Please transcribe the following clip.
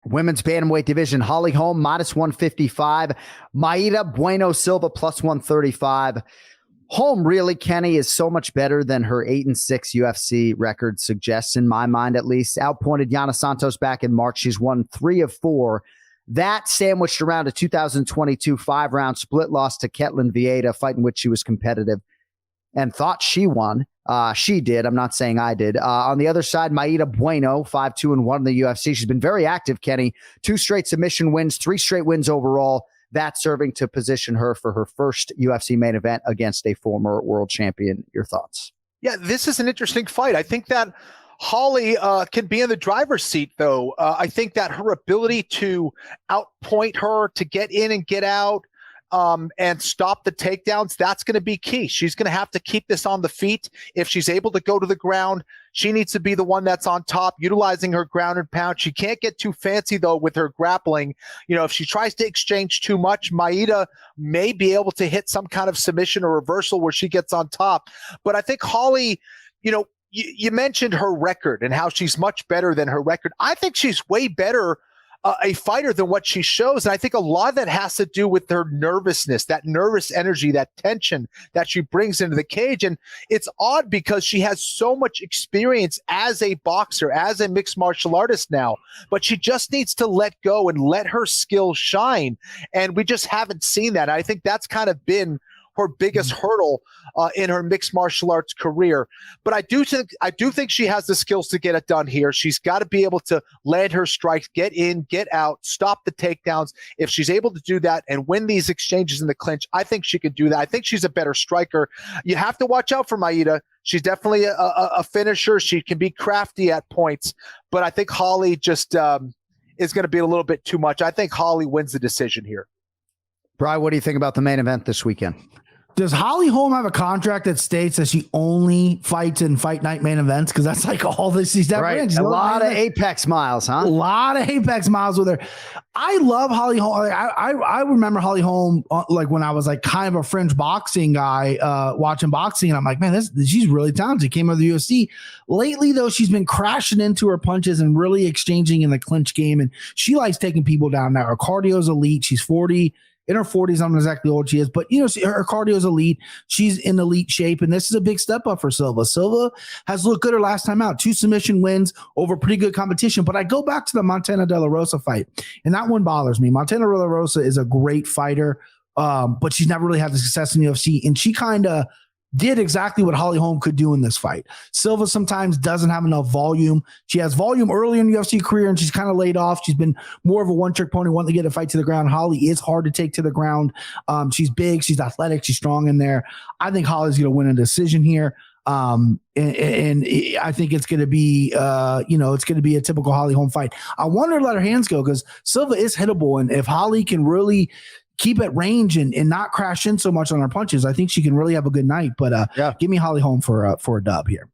Women's bantamweight division, Holly Holm, -155. Maida Bueno Silva, +135. Holm really, Kenny, is so much better than her 8-6 UFC record suggests, in my mind at least. Outpointed Yana Santos back in March. She's won 3 of 4. That sandwiched around a 2022 5-round split loss to Ketlin Vieira, fight in which she was competitive and thought she won. She did. I'm not saying I did. On the other side, Maida Bueno, 5-2-1 in the UFC. She's been very active, Kenny. 2 straight submission wins, 3 straight wins overall. That serving to position her for her first UFC main event against a former world champion. Your thoughts? Yeah, this is an interesting fight. I think that Holly can be in the driver's seat, though. I think that her ability to outpoint her, to get in and get out, and stop the takedowns, that's going to be key. She's going to have to keep this on the feet. If she's able to go to the ground, she needs to be the one that's on top, utilizing her ground and pound. She can't get too fancy, though, with her grappling. You know, if she tries to exchange too much, Maida may be able to hit some kind of submission or reversal where she gets on top. But I think Holly, you know, you mentioned her record and how she's much better than her record. I think she's way better a fighter than what she shows. And I think a lot of that has to do with her nervousness, that nervous energy, that tension that she brings into the cage. And it's odd because she has so much experience as a boxer, as a mixed martial artist now, but she just needs to let go and let her skill shine. And we just haven't seen that. I think that's kind of been her biggest hurdle in her mixed martial arts career. But I do think she has the skills to get it done here. She's got to be able to land her strikes, get in, get out, stop the takedowns. If she's able to do that and win these exchanges in the clinch, I think she can do that. I think she's a better striker. You have to watch out for Maida. She's definitely a finisher. She can be crafty at points, but I think Holly just is going to be a little bit too much. I think Holly wins the decision here. Brian, what do you think about the main event this weekend? Does Holly Holm have a contract that states that she only fights in Fight Night main events? Because that's like all this she's ever in. A lot of Apex miles, huh? A lot of Apex miles with her. I love Holly Holm. I remember Holly Holm like when I was like kind of a fringe boxing guy watching boxing, and I'm like, man, she's really talented. Came out of the UFC. Lately, though, she's been crashing into her punches and really exchanging in the clinch game, and she likes taking people down now. Her cardio's elite. She's 40. In her 40s, I'm not exactly how old she is, but you know, her cardio is elite. She's in elite shape, and this is a big step up for Silva. Silva has looked good her last time out, 2 submission wins over pretty good competition. But I go back to the Montana De La Rosa fight, and that one bothers me. Montana De La Rosa is a great fighter, but she's never really had the success in the UFC, and she kind of did exactly what Holly Holm could do in this fight. Silva sometimes doesn't have enough volume. She has volume early in the UFC career, and she's kind of laid off. She's been more of a one-trick pony, wanting to get a fight to the ground. Holly is hard to take to the ground. She's big, she's athletic, she's strong in there. I think Holly's going to win a decision here. And I think it's going to be, it's going to be a typical Holly Holm fight. I want her to let her hands go because Silva is hittable, and if Holly can really keep at range and not crash in so much on her punches, I think she can really have a good night. But give me Holly Holm for a dub here.